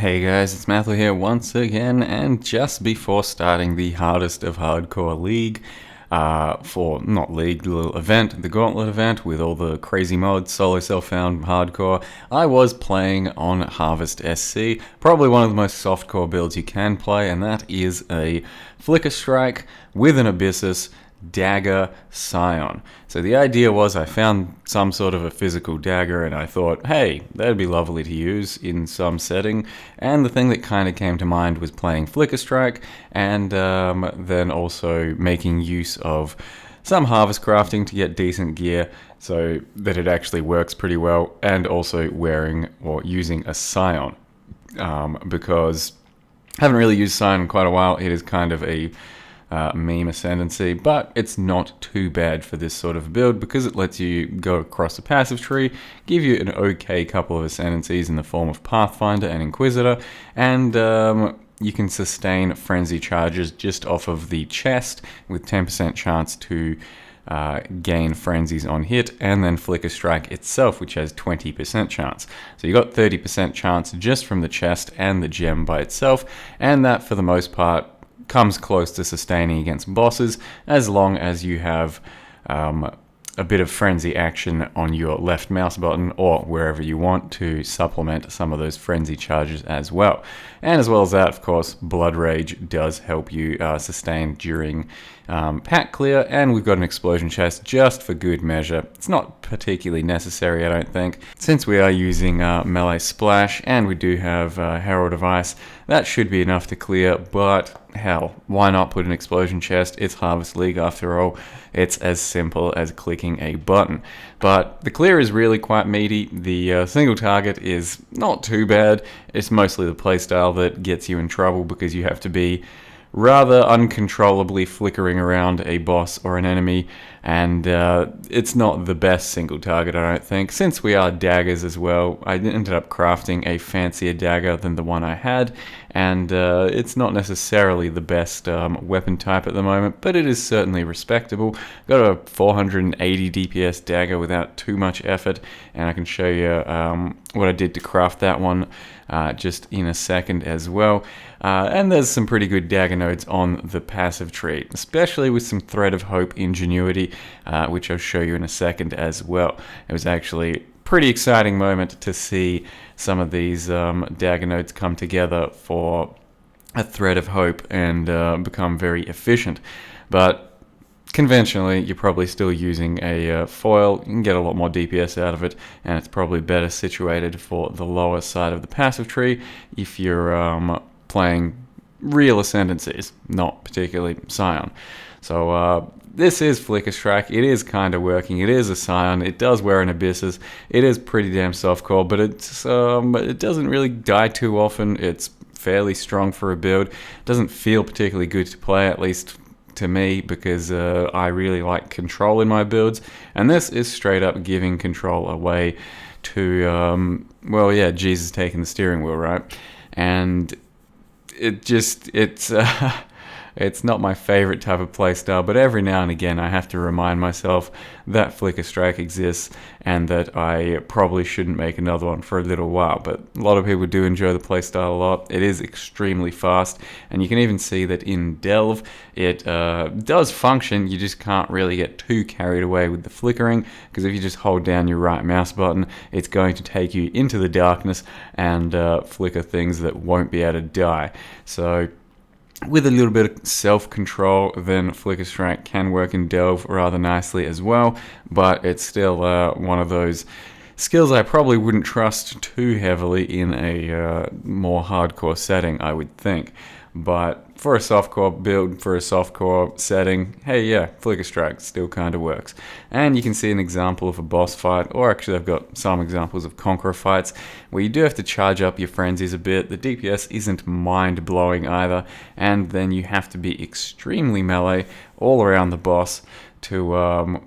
Hey guys, it's Matthew here once again, and just before starting the hardest of hardcore league, not league, the little event, the Gauntlet event with all the crazy mods, solo self-found hardcore, I was playing on Harvest SC, probably one of the most softcore builds you can play, and that is a Flickerstrike with an Abyssus, Dagger, Scion. So the idea was I found some sort of a physical dagger and I thought, hey, that'd be lovely to use in some setting. And the thing that kind of came to mind was playing Flickerstrike and then also making use of some harvest crafting to get decent gear so that it actually works pretty well, and also wearing or using a Scion because I haven't really used Scion in quite a while. It is kind of a meme ascendancy, but it's not too bad for this sort of build because it lets you go across the passive tree, give you an okay couple of ascendancies in the form of Pathfinder and Inquisitor, and you can sustain frenzy charges just off of the chest with 10% chance to gain frenzies on hit, and then Flickerstrike itself, which has 20% chance. So you got 30% chance just from the chest and the gem by itself, and that for the most part comes close to sustaining against bosses as long as you have a bit of frenzy action on your left mouse button or wherever you want to supplement some of those frenzy charges as well. And as well as that, of course, Blood Rage does help you sustain during pack clear, and we've got an explosion chest just for good measure. It's not particularly necessary, I don't think, since we are using melee splash and we do have Herald of Ice. That should be enough to clear, but hell, why not put an explosion chest? It's Harvest League after all. It's as simple as clicking a button. But the clear is really quite meaty. The single target is not too bad. It's mostly the playstyle that gets you in trouble because you have to be rather uncontrollably flickering around a boss or an enemy, and it's not the best single target, I don't think. Since we are daggers as well, I ended up crafting a fancier dagger than the one I had, and it's not necessarily the best weapon type at the moment, but it is certainly respectable. Got a 480 DPS dagger without too much effort, and I can show you what I did to craft that one just in a second as well. And there's some pretty good dagger nodes on the passive tree, especially with some Thread of Hope ingenuity, which I'll show you in a second as well. It was actually a pretty exciting moment to see some of these dagger nodes come together for a Thread of Hope and become very efficient. But conventionally, you're probably still using a foil. You can get a lot more DPS out of it, and it's probably better situated for the lower side of the passive tree if you're playing real ascendancies, not particularly Scion. So this is Flickerstrike. It is kind of working. It is a Scion. It does wear an Abyssus. It is pretty damn softcore, but it doesn't really die too often. It's fairly strong for a build. It doesn't feel particularly good to play, at least to me, because I really like control in my builds, and this is straight up giving control away to well, yeah, Jesus taking the steering wheel, right? And it's not my favorite type of playstyle, but every now and again I have to remind myself that Flickerstrike exists and that I probably shouldn't make another one for a little while. But a lot of people do enjoy the playstyle a lot. It is extremely fast, and you can even see that in Delve it does function. You just can't really get too carried away with the flickering, because if you just hold down your right mouse button, it's going to take you into the darkness and flicker things that won't be able to die. So with a little bit of self-control, then Flickerstrike can work in Delve rather nicely as well, but it's still one of those skills I probably wouldn't trust too heavily in a more hardcore setting, I would think. But for a softcore build, for a softcore setting, hey, yeah, Flickerstrike still kind of works. And you can see an example of a boss fight, or actually I've got some examples of Conqueror fights, where you do have to charge up your frenzies a bit. The DPS isn't mind-blowing either, and then you have to be extremely melee all around the boss to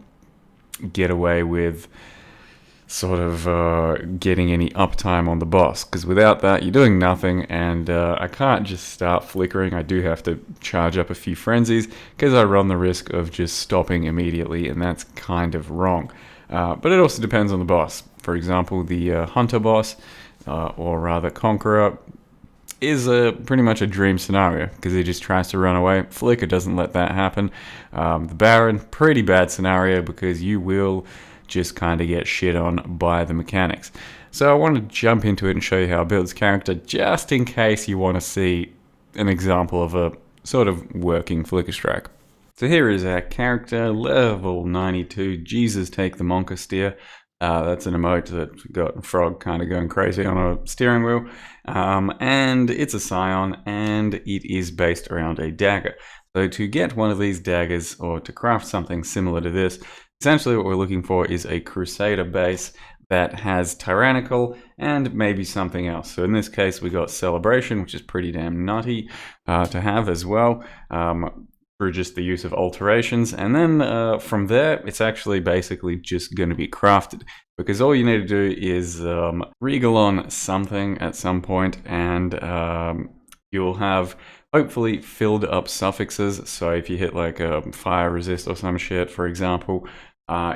get away with sort of getting any uptime on the boss, because without that you're doing nothing, and I can't just start flickering. I do have to charge up a few frenzies because I run the risk of just stopping immediately, and that's kind of wrong. But it also depends on the boss. For example, the Hunter boss, or rather Conqueror, is pretty much a dream scenario because he just tries to run away. Flicker doesn't let that happen. The Baron, pretty bad scenario because you will just kind of get shit on by the mechanics. So I want to jump into it and show you how I build this character just in case you want to see an example of a sort of working Flickerstrike. So here is our character, level 92, Jesus Take the Monka Steer. That's an emote that got Frog kind of going crazy on a steering wheel. And it's a Scion, and it is based around a dagger. So to get one of these daggers, or to craft something similar to this, essentially what we're looking for is a Crusader base that has Tyrannical and maybe something else. So in this case we got Celebration, which is pretty damn nutty to have as well. Through just the use of alterations, and then from there it's actually basically just going to be crafted, because all you need to do is regal on something at some point, and you'll have hopefully filled up suffixes. So if you hit like a fire resist or some shit, for example,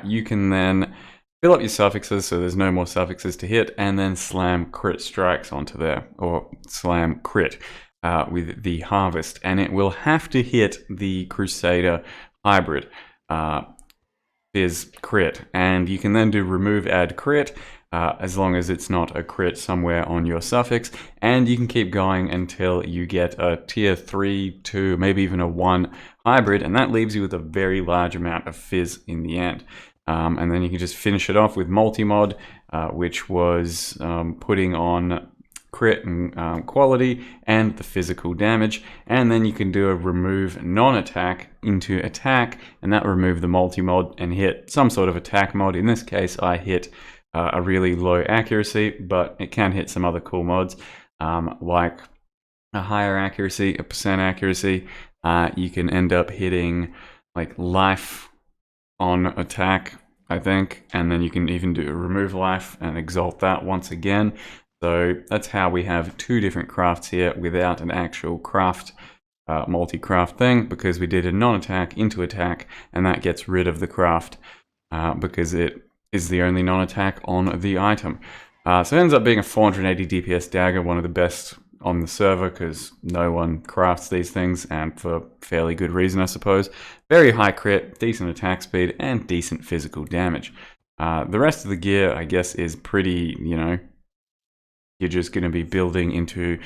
you can then fill up your suffixes so there's no more suffixes to hit, and then slam crit strikes onto there, or slam crit with the Harvest, and it will have to hit the Crusader hybrid is crit, and you can then do remove add crit as long as it's not a crit somewhere on your suffix, and you can keep going until you get a tier 3, 2, maybe even a 1 hybrid, and that leaves you with a very large amount of fizz in the end. And then you can just finish it off with multi-mod, which was putting on crit and quality and the physical damage, and then you can do a remove non-attack into attack, and that will remove the multi-mod and hit some sort of attack mod. In this case I hit a really low accuracy, but it can hit some other cool mods like a higher accuracy, a percent accuracy. You can end up hitting like life on attack, I think, and then you can even do a remove life and exalt that once again. So that's how we have two different crafts here without an actual craft, multi-craft thing, because we did a non-attack into attack, and that gets rid of the craft because it is the only non-attack on the item. So it ends up being a 480 DPS dagger, one of the best on the server because no one crafts these things, and for fairly good reason, I suppose. Very high crit, decent attack speed, and decent physical damage. The rest of the gear, I guess, is pretty, you know, you're just going to be building into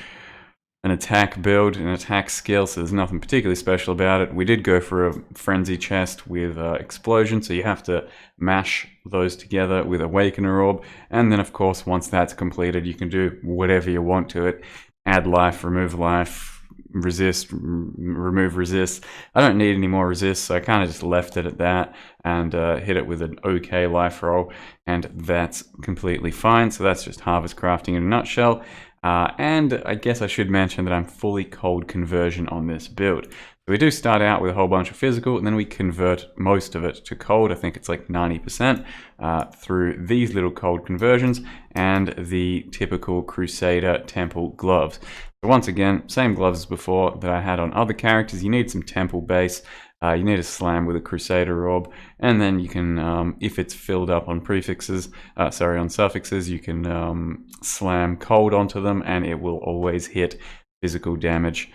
an attack build, an attack skill, so there's nothing particularly special about it. We did go for a frenzy chest with explosion, so you have to mash those together with Awakener Orb, and then of course once that's completed you can do whatever you want to it. Add life, resist, remove resist. I don't need any more resist, so I kind of just left it at that and hit it with an okay life roll, and that's completely fine. So that's just harvest crafting in a nutshell. And I guess I should mention that I'm fully cold conversion on this build. So we do start out with a whole bunch of physical, and then we convert most of it to cold. I think it's like 90% through these little cold conversions and the typical Crusader Temple gloves. So once again, same gloves as before that I had on other characters. You need some Temple base. You need a slam with a Crusader Orb, and then you can, if it's filled up on prefixes, on suffixes, you can slam cold onto them, and it will always hit physical damage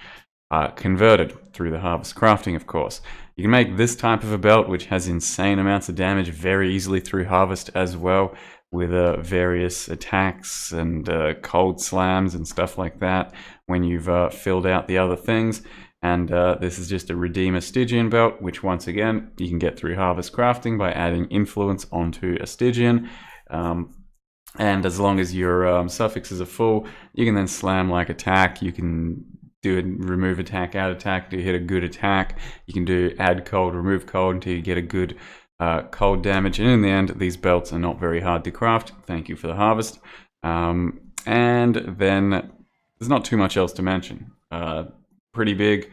converted through the harvest crafting, of course. You can make this type of a belt, which has insane amounts of damage, very easily through harvest as well, with various attacks and cold slams and stuff like that when you've filled out the other things. And this is just a Redeemer Stygian belt, which once again you can get through harvest crafting by adding influence onto a Stygian. And as long as your suffixes are full, you can then slam like attack. You can do a remove attack, add attack to hit a good attack. You can do add cold, remove cold until you get a good cold damage. And in the end, these belts are not very hard to craft. Thank you for the harvest. And then there's not too much else to mention. Pretty big.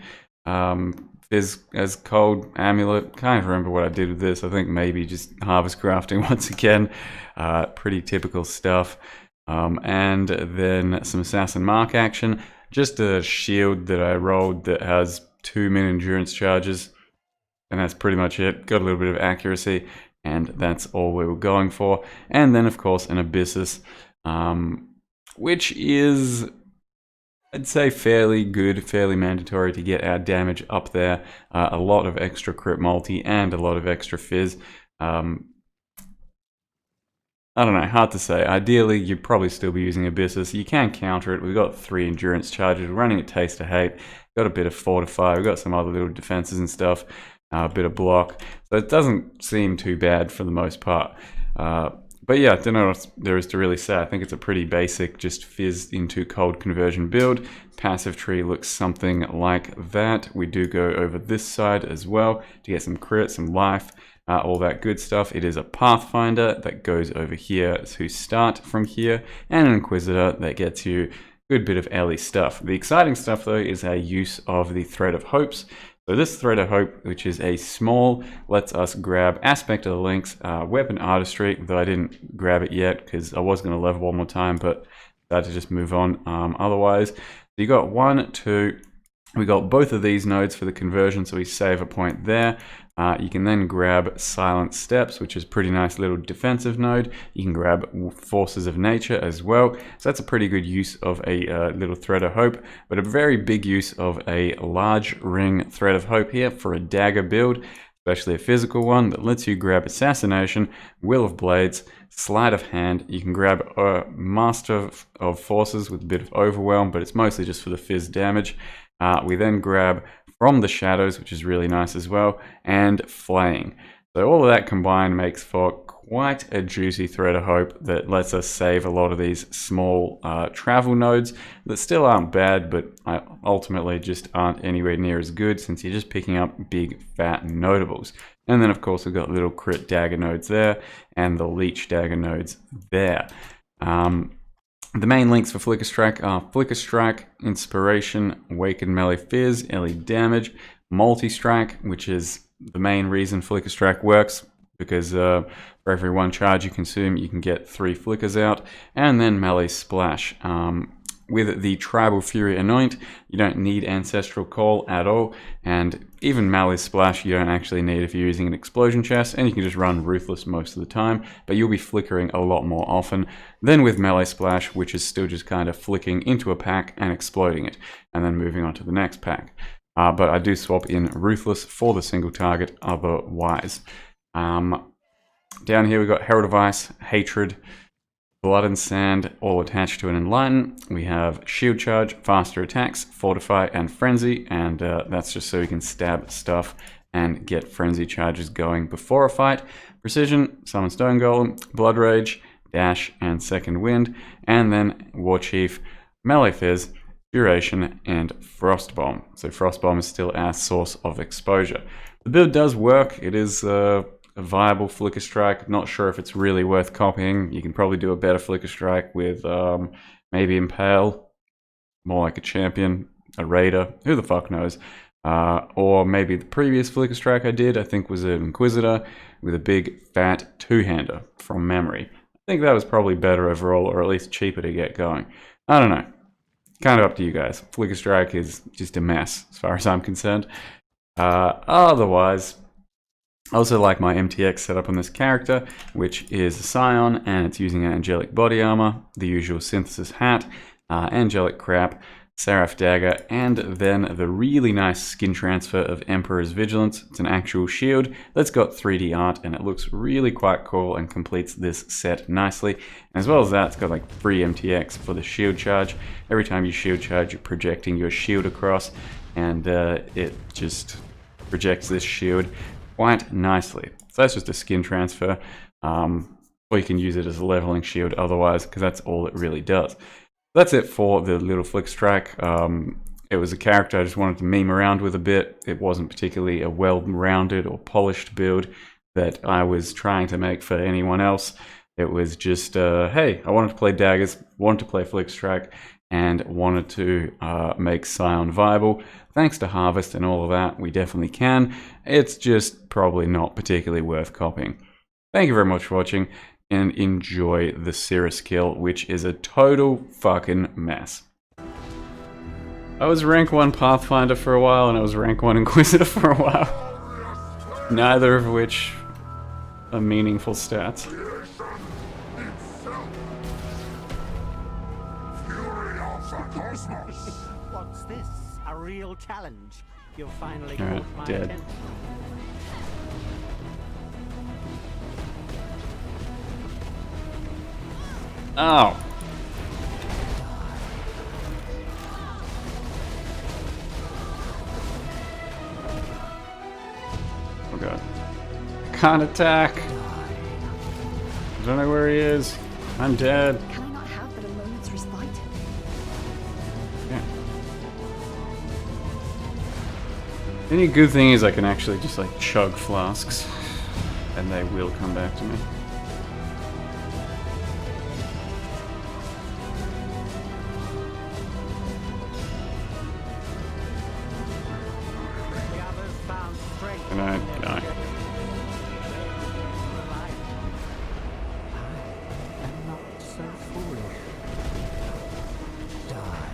Fizz as cold amulet. Can't remember what I did with this. I think maybe just harvest crafting once again. Pretty typical stuff. And then some assassin mark action. Just a shield that I rolled that has 2 min endurance charges, and that's pretty much it. Got a little bit of accuracy, and that's all we were going for. And then of course an Abyssus, which is I'd say fairly good, fairly mandatory to get our damage up there. A lot of extra crit multi and a lot of extra fizz. I don't know, hard to say. Ideally, you'd probably still be using Abyssus. You can counter it. We've got 3 endurance charges, we're running a Taste of Hate, got a bit of Fortify, we've got some other little defenses and stuff, a bit of block. So it doesn't seem too bad for the most part. But yeah, I don't know what there is to really say. I think it's a pretty basic, just fizz into cold conversion build. Passive tree looks something like that. We do go over this side as well to get some crit, some life. All that good stuff. It is a Pathfinder that goes over here to start from here, and an Inquisitor that gets you a good bit of early stuff. The exciting stuff though is our use of the Thread of Hopes. So this Thread of Hope, which is a small, lets us grab Aspect of the Links, Weapon Artistry, though I didn't grab it yet because I was going to level one more time, but decided to just move on otherwise. So you got 1, 2, we got both of these nodes for the conversion, so we save a point there. You can then grab Silent Steps, which is a pretty nice little defensive node. You can grab Forces of Nature as well. So that's a pretty good use of a little Thread of Hope, but a very big use of a large ring Thread of Hope here for a Dagger build, especially a physical one that lets you grab Assassination, Will of Blades, Sleight of Hand. You can grab Master of Forces with a bit of Overwhelm, but it's mostly just for the fizz damage. We then grab From the Shadows, which is really nice as well, and Flaying. So all of that combined makes for quite a juicy Thread of Hope that lets us save a lot of these small travel nodes that still aren't bad, but ultimately just aren't anywhere near as good since you're just picking up big fat notables. And then of course we've got little crit dagger nodes there and the leech dagger nodes there. The main links for Flickerstrike are Flickerstrike, Inspiration, Awakened Melee Fizz, Ellie Damage, Multi-Strike, which is the main reason Flickerstrike works, because for every 1 charge you consume, you can get 3 flickers out, and then Melee Splash. With the Tribal Fury Anoint, you don't need Ancestral Call at all, and even Melee Splash you don't actually need if you're using an Explosion Chest, and you can just run Ruthless most of the time, but you'll be flickering a lot more often than with Melee Splash, which is still just kind of flicking into a pack and exploding it, and then moving on to the next pack. But I do swap in Ruthless for the single target otherwise. Down here we've got Herald of Ice, Hatred, Blood and Sand, all attached to an Enlighten. We have Shield Charge, Faster Attacks, Fortify, and Frenzy, and that's just so you can stab stuff and get Frenzy charges going before a fight. Precision, Summon Stone Golem, Blood Rage, Dash, and Second Wind, and then War Chief, Melee Fizz, Duration, and Frost Bomb. So Frost Bomb is still our source of exposure. The build does work. It is a viable Flickerstrike. Not sure if it's really worth copying. You can probably do a better Flickerstrike with maybe Impale, more like a champion, a raider, who the fuck knows. Or maybe the previous Flickerstrike I did, I think was an Inquisitor with a big fat two-hander from memory. I think that was probably better overall, or at least cheaper to get going. I don't know. Kind of up to you guys. Flickerstrike is just a mess as far as I'm concerned. Otherwise, I also like my MTX setup on this character, which is a Scion, and it's using an Angelic Body Armor, the usual Synthesis Hat, Angelic Crap, Seraph Dagger, and then the really nice skin transfer of Emperor's Vigilance. It's an actual shield that's got 3D art, and it looks really quite cool and completes this set nicely. And as well as that, it's got like free MTX for the shield charge. Every time you shield charge, you're projecting your shield across, and it just projects this shield quite nicely. So that's just a skin transfer, or you can use it as a leveling shield otherwise, because that's all it really does. That's it for the little Flickerstrike. It was a character I just wanted to meme around with a bit. It wasn't particularly a well-rounded or polished build that I was trying to make for anyone else. It was just, hey, I wanted to play Daggers, wanted to play Flickerstrike, and wanted to make Scion viable. Thanks to Harvest and all of that, we definitely can. It's just probably not particularly worth copying. Thank you very much for watching, and enjoy the Cirrus kill, which is a total fucking mess. I was rank 1 Pathfinder for a while, and I was rank 1 Inquisitor for a while. Neither of which are meaningful stats. Fury of the cosmos! What's this? A real challenge? You've finally Alright, caught my dead. attention. Oh! Oh god. Can't attack! I don't know where he is. I'm dead. Can I not have but a moment's respite? Yeah. The only good thing is I can actually just like chug flasks and they will come back to me. The others found strength And I in their die. journey. I am not so foolish. Die.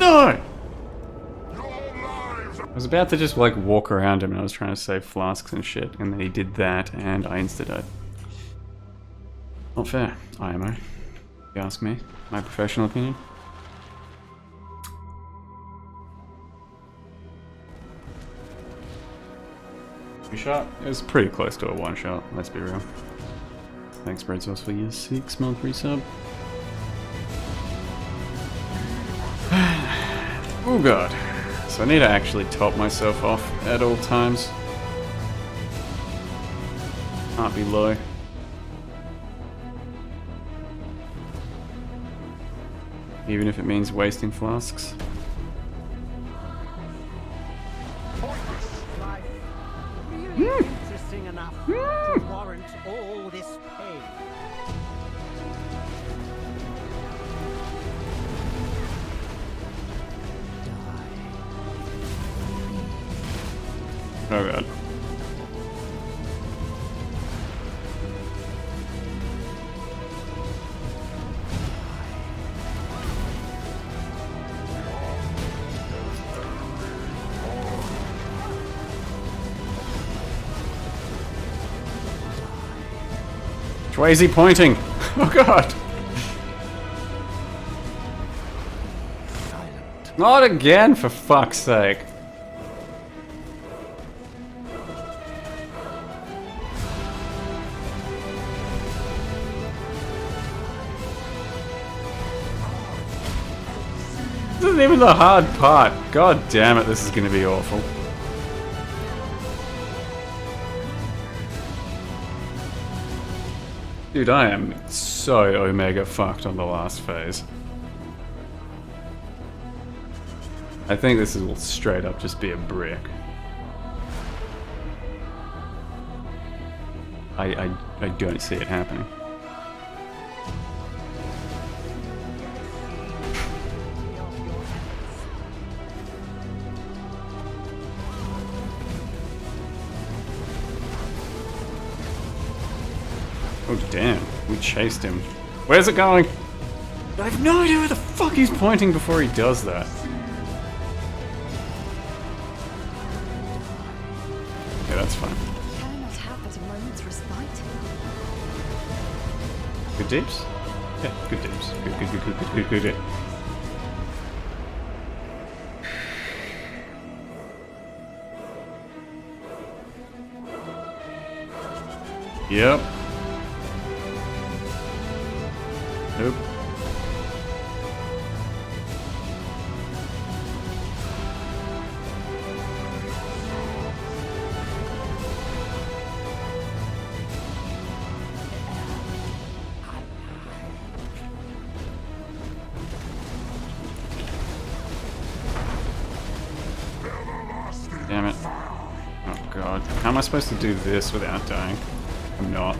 No! I was about to just like walk around him and I was trying to save flasks and shit, and then he did that and I insta-died. Not fair, IMO. If you ask me, my professional opinion. Shot. It was pretty close to a one shot, let's be real. Thanks, Bread Sauce, for your 6-month resub. Oh god. So I need to actually top myself off at all times. Can't be low. Even if it means wasting flasks. Life really interesting enough to warrant all this pain. Oh god. Which way is he pointing? Oh god! Not again, for fuck's sake. This isn't even the hard part. God damn it, this is gonna be awful. Dude, I am so Omega fucked on the last phase. I think this will straight up just be a brick. I don't see it happening. Oh damn, we chased him. Where's it going? I have no idea where the fuck he's pointing before he does that. Yeah, that's fine. Can I not have but a moment's respite? Good deeps? Yeah, good deeps. Good. Yep. Nope. Damn it. Oh god. How am I supposed to do this without dying? I'm not.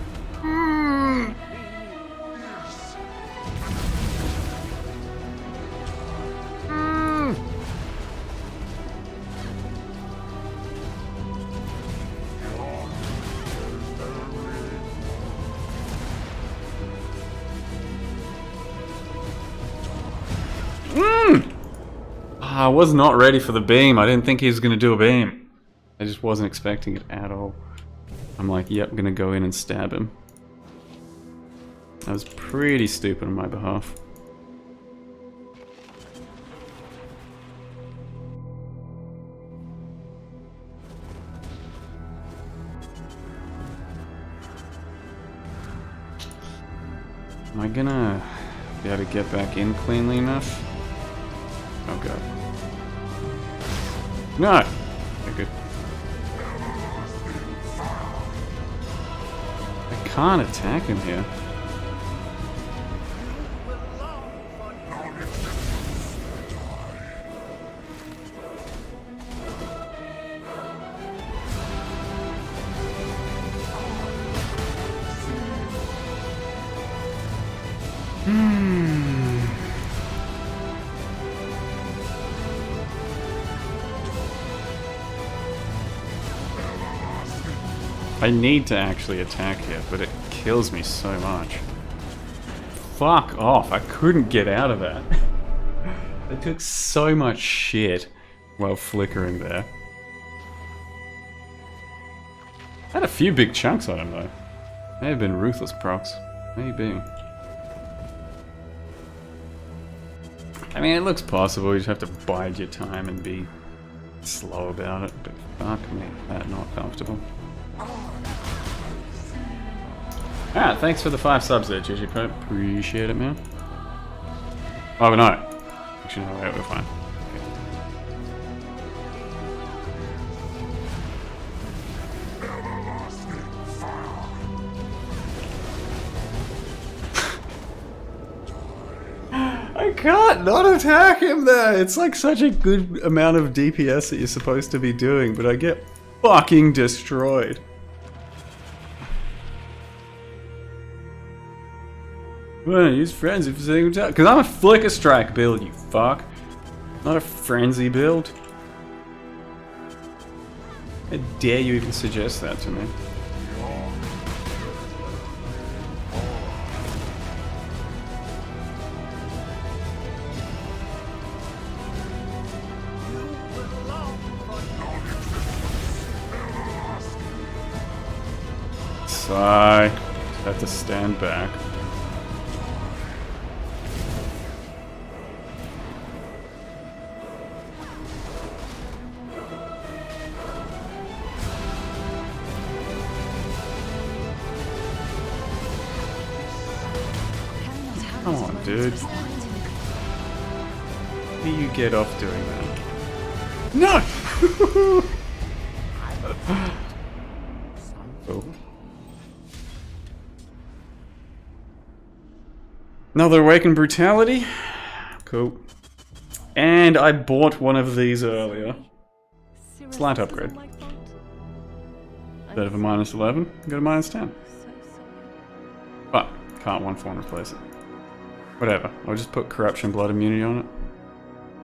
I was not ready for the beam. I didn't think he was going to do a beam. I just wasn't expecting it at all. I'm like, yep, gonna go in and stab him. That was pretty stupid on my behalf. Am I gonna be able to get back in cleanly enough? Oh god. No! Okay, good. I can't attack him here. I need to actually attack here, but it kills me so much. Fuck off, I couldn't get out of that. I took so much shit while flickering there. I had a few big chunks on him though. May have been ruthless procs. Maybe. I mean, it looks possible, you just have to bide your time and be slow about it, but fuck me, that's not comfortable. Alright, thanks for the 5 subs there, GG Pope. Appreciate it, man. Oh, no. Actually, no, we're fine. I can't not attack him there! It's like such a good amount of DPS that you're supposed to be doing, but I get fucking destroyed. Well, use Frenzy for single attack. Because I'm a Flickerstrike build, you fuck. Not a Frenzy build. How dare you even suggest that to me? Sigh. Have to stand back. Come on, dude. How do you get off doing that? No! Oh. Another Awakened Brutality. Cool. And I bought one of these earlier. Slight upgrade. Instead of a -11, go to -10. But can't 1-for-1 replace it. Whatever, I'll just put Corruption Blood Immunity on it.